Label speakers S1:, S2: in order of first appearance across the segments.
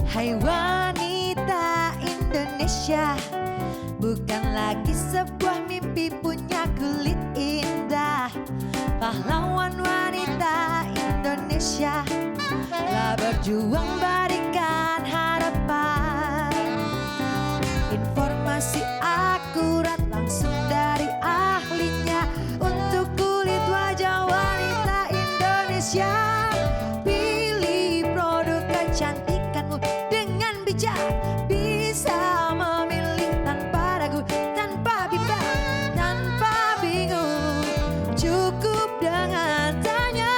S1: Hai wanita Indonesia, bukan lagi sebuah mimpi punya kulit indah. Pahlawan wanita Indonesia telah berjuang berikan harapan. Informasi akurat langsung dari ahlinya untuk kulit wajah wanita Indonesia. Pilih produk kecantikanmu dengan bijak, bisa memilih tanpa ragu, tanpa bimbang, tanpa bingung. Cukup dengan tanya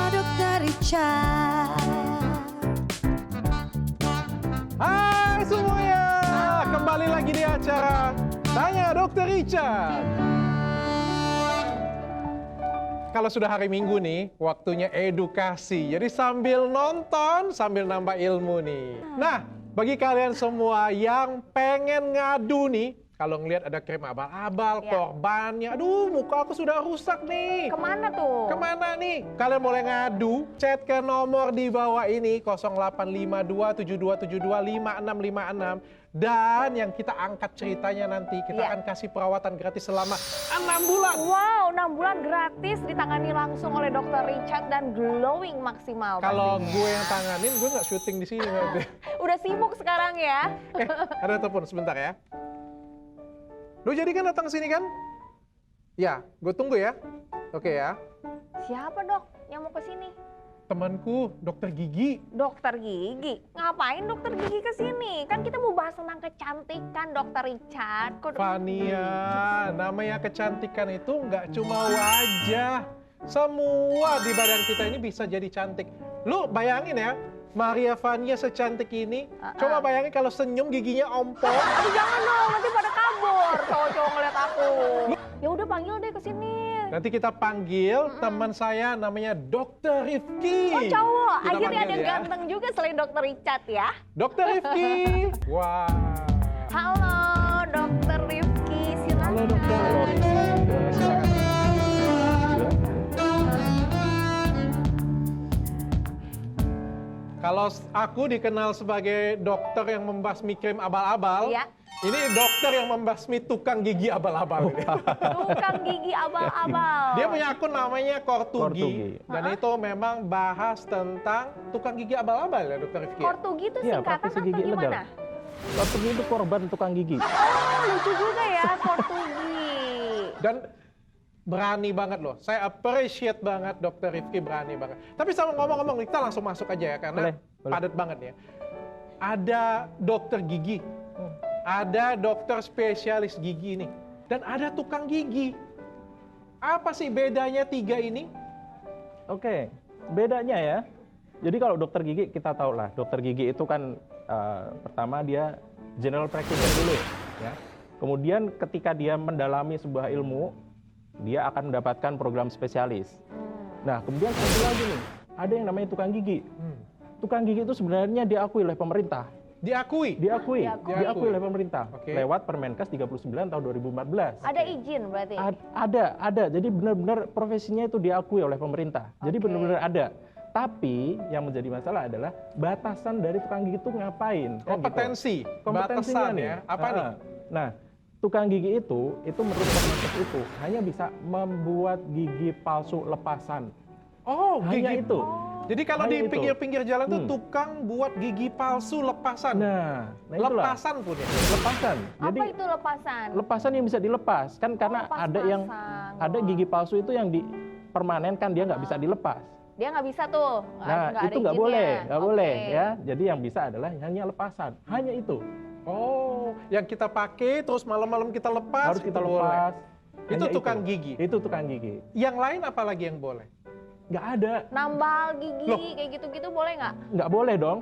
S1: Dokter Richard.
S2: Hai semuanya, kembali lagi di acara Tanya Dokter Richard. Kalau sudah hari Minggu nih, waktunya edukasi. Jadi sambil nonton, sambil nambah ilmu nih. Nah, bagi kalian semua yang pengen ngadu nih, kalau ngelihat ada krim abal-abal, korbannya, aduh muka aku sudah rusak nih.
S3: Kemana tuh?
S2: Kemana nih? Kalian boleh ngadu, chat ke nomor di bawah ini 085272725656. Dan yang kita angkat ceritanya nanti, kita akan kasih perawatan gratis selama 6 bulan.
S3: Wow, 6 bulan gratis ditangani langsung oleh Dokter Richard dan glowing maksimal.
S2: Kalau
S3: pastinya.
S2: gue yang tanganin, gue nggak syuting di sini.
S3: Udah sibuk sekarang ya.
S2: Ada telepon sebentar ya. Lu jadi kan datang sini kan? Ya, gue tunggu ya. Oke ya.
S3: Siapa dok yang mau ke sini?
S2: Temanku, dokter gigi.
S3: Dokter gigi. Ngapain dokter gigi ke sini? Kan kita mau bahas tentang kecantikan Dokter Richard.
S2: Fania, namanya kecantikan itu nggak cuma wajah. Semua di badan kita ini bisa jadi cantik. Lu bayangin ya, Maria Vania secantik ini. Coba bayangin kalau senyum giginya ompong.
S3: Aduh jangan dong, nanti pada kabur cowok-cowok ngeliat aku. Ya udah panggil deh ke sini.
S2: Nanti kita panggil teman saya namanya Dokter Rifki.
S3: Oh cowok,
S2: Kita
S3: akhirnya
S2: panggil
S3: ada
S2: ya.
S3: ganteng juga selain Dokter Richard ya.
S2: Dokter Rifki. Wah.
S3: Halo Dokter Rifki, silakan.
S2: Halo dokter. Silakan. Kalau aku dikenal sebagai dokter yang membasmi krim abal-abal,
S3: Iya.
S2: ini dokter yang membasmi tukang gigi abal-abal.
S3: Tukang gigi abal-abal.
S2: Dia punya akun namanya Kortugi.
S4: Kortugi.
S2: Dan itu memang bahas tentang tukang gigi abal-abal ya dokter Rifki.
S3: Kortugi itu
S4: Iya,
S3: singkatan
S4: praktisi
S3: atau
S4: gigi
S3: gimana?
S4: ilegal. Kortugi itu korban tukang gigi.
S3: Oh lucu juga ya Kortugi.
S2: Dan berani banget loh. Saya appreciate banget dokter Rifki, berani banget. Tapi sama ngomong-ngomong, kita langsung masuk aja ya karena
S4: Boleh.
S2: padat banget ya. Ada dokter gigi, ada dokter spesialis gigi nih, dan ada tukang gigi. Apa sih bedanya tiga ini?
S4: Oke, bedanya ya. Jadi kalau dokter gigi kita tahu lah, dokter gigi itu kan pertama dia general practitioner dulu ya. Kemudian ketika dia mendalami sebuah ilmu, dia akan mendapatkan program spesialis. Nah, kemudian satu lagi nih, ada yang namanya tukang gigi. Tukang gigi itu sebenarnya diakui oleh pemerintah.
S2: Diakui?
S4: Diakui
S2: Diakui.
S4: oleh pemerintah.
S2: Oke.
S4: Lewat Permenkes 39 tahun 2014.
S3: Ada izin berarti?
S4: Ada. Jadi benar-benar profesinya itu diakui oleh pemerintah. Jadi
S3: Oke.
S4: benar-benar ada. Tapi yang menjadi masalah adalah batasan dari tukang gigi itu ngapain? Kan
S2: Kompetensi,
S4: gitu. Kompetensinya
S2: batasan ya. Apa nih?
S4: Nah, tukang gigi itu menurut Permenkes itu hanya bisa membuat gigi palsu lepasan.
S2: Oh,
S4: Hanya
S2: gigi.
S4: itu.
S2: Jadi kalau
S4: Hanya
S2: di
S4: itu.
S2: pinggir-pinggir jalan tuh tukang buat gigi palsu lepasan.
S4: Nah itulah.
S2: Lepasan pun ya.
S4: Lepasan. Jadi
S3: Apa itu lepasan?
S4: lepasan yang bisa dilepas kan karena ada yang
S3: pas-pasan.
S4: ada gigi palsu itu yang dipermanenkan dia nggak bisa dilepas.
S3: Dia nggak bisa tuh.
S4: Nah
S3: nggak
S4: itu
S3: ada
S4: nggak
S3: izinnya.
S4: boleh, nggak boleh
S3: Oke.
S4: ya. Jadi yang bisa adalah hanya lepasan, hanya itu
S2: Oh, yang kita pakai terus malam-malam kita lepas.
S4: harus kita
S2: itu boleh.
S4: lepas.
S2: Itu
S4: Hanya
S2: tukang gigi.
S4: Itu tukang gigi.
S2: Yang lain apa lagi yang boleh?
S4: Nggak ada,
S3: Nambal gigi
S2: Loh.
S3: kayak gitu-gitu boleh nggak?
S4: nggak boleh dong.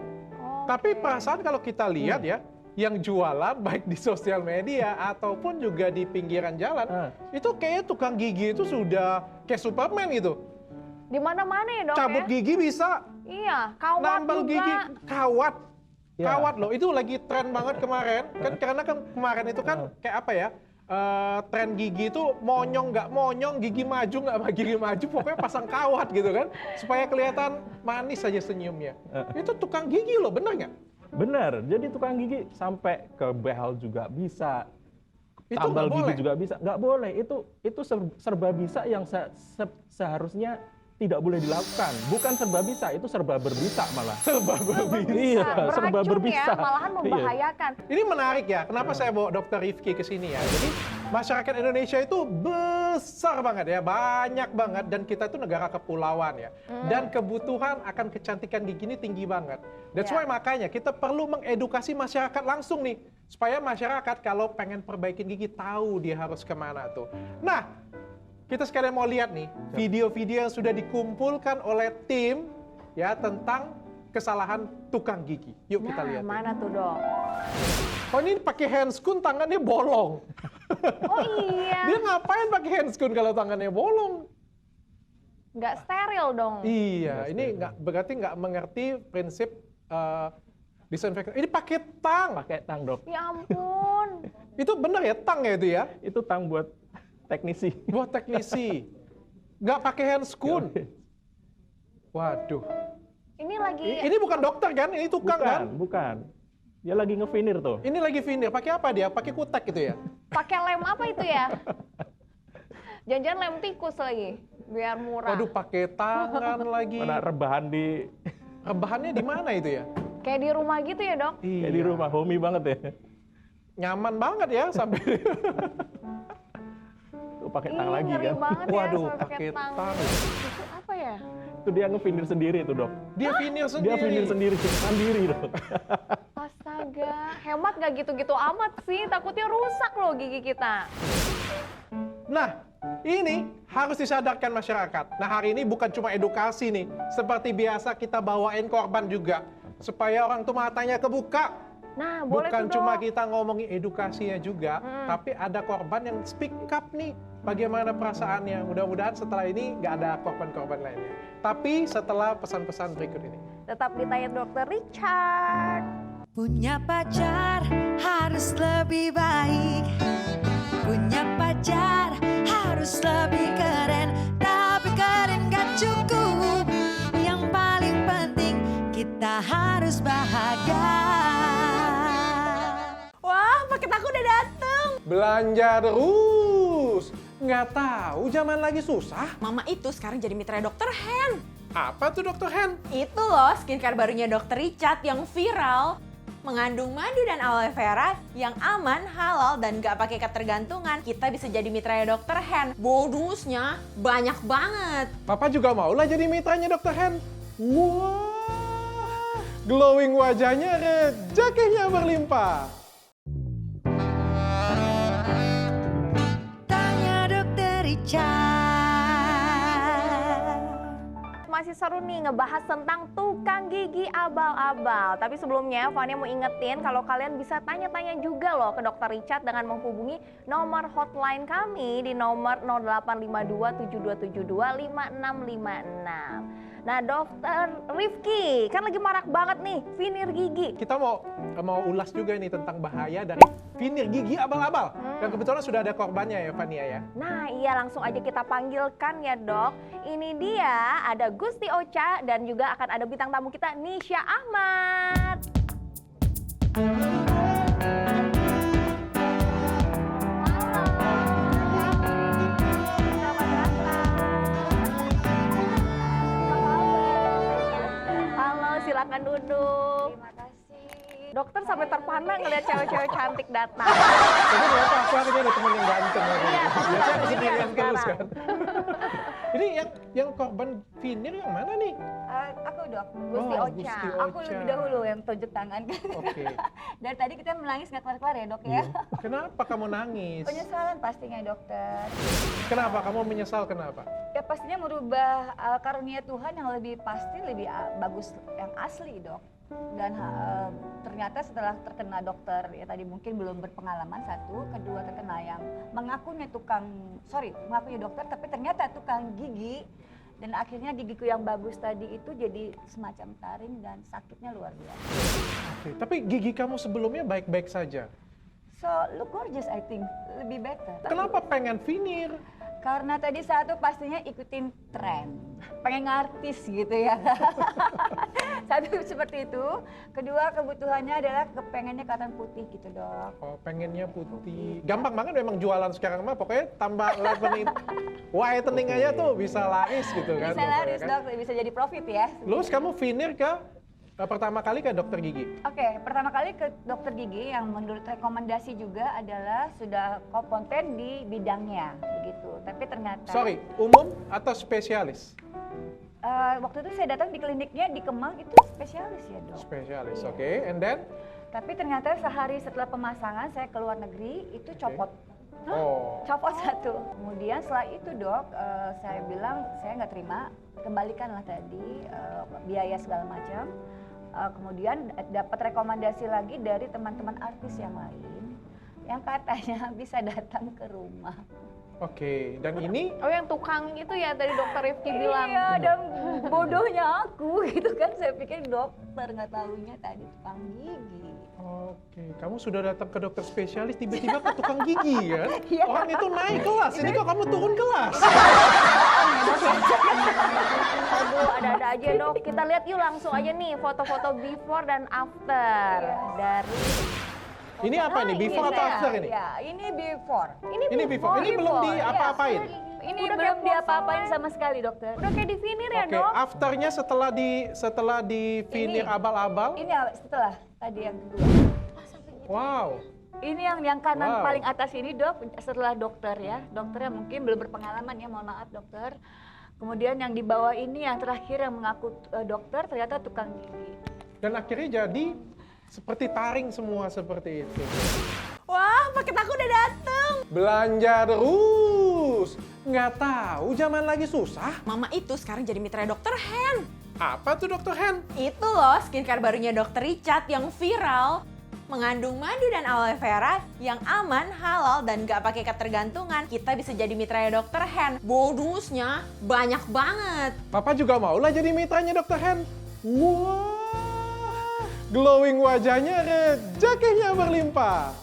S2: Tapi
S3: Oke.
S2: perasaan kalau kita lihat ya, yang jualan baik di sosial media ataupun juga di pinggiran jalan, itu kayaknya tukang gigi itu sudah kayak Superman gitu.
S3: Di mana-mana ya dok
S2: Cabut
S3: ya?
S2: gigi bisa,
S3: Iya, kawat
S2: nambal
S3: juga.
S2: gigi, kawat.
S4: Ya.
S2: Kawat loh, itu lagi tren banget kemarin. Kan karena kan kemarin itu kan kayak apa ya? tren gigi itu monyong nggak monyong, gigi maju nggak gigi maju, pokoknya pasang kawat gitu kan, supaya kelihatan manis saja senyumnya. Itu tukang gigi loh, bener nggak?
S4: Bener, jadi tukang gigi sampai ke behel juga bisa,
S2: Itu
S4: tambal
S2: nggak
S4: gigi
S2: boleh?
S4: juga bisa. Nggak boleh, itu serba bisa yang seharusnya tidak boleh dilakukan. Bukan serba bisa, itu serba berbisa malah.
S2: Serba berbisa.
S4: Iya, serba
S3: Beracun
S4: berbisa.
S3: ya, malahan
S4: Iya.
S3: membahayakan.
S2: Ini menarik ya, kenapa saya bawa Dr. Rifki ke sini ya. Jadi masyarakat Indonesia itu besar banget ya, banyak banget, dan kita itu negara kepulauan ya. Dan kebutuhan akan kecantikan gigi ini tinggi banget. That's why makanya kita perlu mengedukasi masyarakat langsung nih, supaya masyarakat kalau pengen perbaikin gigi tahu dia harus kemana tuh. Nah, kita sekalian mau lihat nih video-video yang sudah dikumpulkan oleh tim ya tentang kesalahan tukang gigi. Yuk kita lihat.
S3: Mana tuh dok?
S2: Oh ini pakai handscoon, tangannya bolong.
S3: Oh iya,
S2: Dia ngapain pakai handscoon kalau tangannya bolong?
S3: nggak steril dong.
S2: Iya, ini berarti nggak mengerti prinsip disinfektan. Ini pakai tang.
S4: Pakai tang, Dok.
S3: Ya ampun.
S2: Itu benar ya, tang ya itu ya?
S4: Itu tang buat teknisi.
S2: Buat teknisi. Nggak pakai handscoon. Waduh.
S3: Ini lagi
S2: Ini bukan dokter kan? Ini tukang kan?
S4: Bukan. Dia lagi ngevinir tuh.
S2: Ini lagi veneer. Pakai apa dia? Pakai kutek gitu ya?
S3: pakai lem apa itu ya? Jangan-jangan lem tikus lagi, biar murah.
S2: Waduh, pakai tangan lagi.
S4: Mana rebahan di
S2: Rebahannya di mana itu ya?
S3: Kayak di rumah gitu ya dok?
S4: kayak di rumah, homey banget ya.
S2: Nyaman banget ya sampai.
S4: Tuh pakai tang
S3: Ih,
S4: lagi
S3: ngeri
S4: kan.
S3: banget ya
S2: Waduh,
S3: sampai
S2: pakai tang.
S3: Itu apa ya?
S4: Itu dia ngevinir sendiri tuh, Dok.
S2: Dia veneer
S4: Dia
S2: sendiri.
S4: vinir sendiri, mandiri, Dok.
S3: Astaga, hemat gak gitu-gitu amat sih. Takutnya rusak loh gigi kita.
S2: Nah, ini harus disadarkan masyarakat. Nah, hari ini bukan cuma edukasi nih. Seperti biasa kita bawain korban juga. Supaya orang tuh matanya kebuka.
S3: Nah, boleh
S2: Bukan
S3: tuh
S2: cuma
S3: dok.
S2: kita ngomongin edukasinya juga, tapi ada korban yang speak up nih. Bagaimana perasaannya? Mudah-mudahan setelah ini nggak ada korban-korban lainnya. Tapi setelah pesan-pesan berikut ini.
S3: Tetap ditanya Dokter Richard.
S1: Punya pacar harus lebih baik. Punya pacar harus lebih keren. Tapi keren gak cukup. Yang paling penting kita harus bahagia.
S5: Wah, paket aku udah dateng.
S2: Belanja terus. Nggak tahu zaman lagi susah.
S5: Mama itu sekarang jadi mitra Dokter Hen.
S2: Apa tuh Dokter Hen?
S5: Itu loh skincare barunya Dokter Richard yang viral. Mengandung madu dan aloe vera yang aman, halal, dan gak pakai ketergantungan. Kita bisa jadi mitranya Dokter Hen. Bonusnya banyak banget.
S2: Papa juga maulah jadi mitranya Dokter Hen. Wah, glowing wajahnya, rezekinya berlimpah.
S1: Tanya Dokter Richard.
S3: Masih seru nih ngebahas tentang tukang gigi abal-abal. Tapi sebelumnya Fania mau ingetin kalau kalian bisa tanya-tanya juga loh ke Dokter Richard dengan menghubungi nomor hotline kami di nomor 0852 7272 5656. Nah Dokter Rifki, kan lagi marak banget nih veneer gigi.
S2: Kita mau ulas juga nih tentang bahaya dari veneer gigi abal-abal. Dan kebetulan sudah ada korbannya ya Fania ya.
S3: Nah iya langsung aja kita panggilkan ya dok. Ini dia ada Gusti Ocha dan juga akan ada bintang tamu kita Nisha Ahmad. Halo, silakan duduk.
S6: Terima kasih.
S3: Dokter sampai terpana ngeliat cewek-cewek cantik datang.
S2: Tapi kenapa aku akhirnya ada teman yang ganteng lagi.
S3: Iya, tapi
S2: Biasanya
S3: baru
S2: sendirian
S3: lihat
S2: terus
S3: sekarang.
S2: kan. Ini yang korban veneer yang mana nih?
S6: Aku dok.
S3: Gusti
S2: Oh,
S3: Ocha.
S2: Gusti
S6: Aku
S2: Ocha.
S6: lebih dahulu yang tunjuk tangan kan.
S2: Oke.
S6: Dari tadi kita menangis nggak kelar-kelar ya dok ya.
S2: Kenapa kamu nangis?
S6: Penyesalan pastinya dokter.
S2: Kenapa kamu menyesal kenapa?
S6: Ya pastinya merubah karunia Tuhan yang lebih pasti lebih bagus yang asli dok. Dan ternyata setelah terkena dokter ya tadi mungkin belum berpengalaman satu, kedua terkena yang mengakunya dokter tapi ternyata tukang gigi dan akhirnya gigiku yang bagus tadi itu jadi semacam taring dan sakitnya luar biasa.
S2: Oke, tapi gigi kamu sebelumnya baik-baik saja.
S6: So look gorgeous, I think lebih better.
S2: Kenapa pengen veneer?
S6: Karena tadi satu pastinya ikutin tren, pengen artis gitu ya. Satu seperti itu. Kedua kebutuhannya adalah kepengennya kelihatan putih gitu dok.
S2: Oh, pengennya putih. Gampang banget memang jualan sekarang mah. Pokoknya tambah whitening aja tuh bisa laris gitu kan.
S6: Bisa laris
S2: kan?
S6: dok, bisa jadi profit ya.
S2: Terus kamu veneer pertama kali ke dokter gigi?
S6: Oke, pertama kali ke dokter gigi yang menurut rekomendasi juga adalah sudah kompeten di bidangnya begitu. Tapi ternyata
S2: Sorry, umum atau spesialis?
S6: waktu itu saya datang di kliniknya di Kemang itu spesialis ya dok.
S2: Spesialis,
S6: Iya.
S2: oke. And then?
S6: Tapi ternyata sehari setelah pemasangan saya ke luar negeri itu copot.
S2: Oh,
S6: Copot satu. Kemudian setelah itu dok, saya bilang saya nggak terima, kembalikanlah tadi biaya segala macam. Kemudian dapat rekomendasi lagi dari teman-teman artis yang lain yang katanya bisa datang ke rumah.
S2: oke. Dan ini
S3: Oh, yang tukang itu ya tadi dokter Rifki bilang.
S6: Iya, dan bodohnya aku gitu kan, saya pikir dokter, nggak tahunya tadi tukang gigi.
S2: Oke, kamu sudah datang ke dokter spesialis, tiba-tiba ke tukang gigi kan?
S6: Iya.
S2: Orang itu naik kelas, ini kok kamu turun kelas?
S3: Aduh, ada-ada aja dok. Kita lihat yuk langsung aja nih foto-foto before dan after dari.
S2: Ini apa nih, before atau
S6: saya.
S2: after ini?
S6: Ya, ini before.
S2: Ini before, ini belum diapa-apain?
S6: Ini
S3: Udah
S6: belum
S3: kayak
S6: diapa-apain sama sekali dokter.
S3: Udah kayak di veneer ya
S2: Oke,
S3: dok?
S2: afternya setelah di veneer
S6: Ini.
S2: abal-abal?
S6: Ini setelah tadi yang kedua.
S2: Wow,
S6: Ini yang kanan
S2: Wow.
S6: paling atas ini dok, setelah dokter ya. Dokternya mungkin belum berpengalaman ya, mohon maaf dokter. Kemudian yang di bawah ini yang terakhir yang mengaku dokter ternyata tukang gigi.
S2: dan akhirnya jadi seperti taring semua seperti itu.
S5: Wah, paket aku udah dateng.
S2: Belanja terus, nggak tahu zaman lagi susah.
S5: Mama itu sekarang jadi mitra dokter Hen.
S2: Apa tuh dokter Hen?
S5: Itu loh skincare barunya dokter Richard yang viral. Mengandung madu dan aloe vera yang aman, halal, dan gak pakai ketergantungan. Kita bisa jadi mitranya dokter Hen. Bonusnya banyak banget.
S2: Papa juga mau lah jadi mitranya dokter Hen. Wah, glowing wajahnya, rezekinya berlimpah.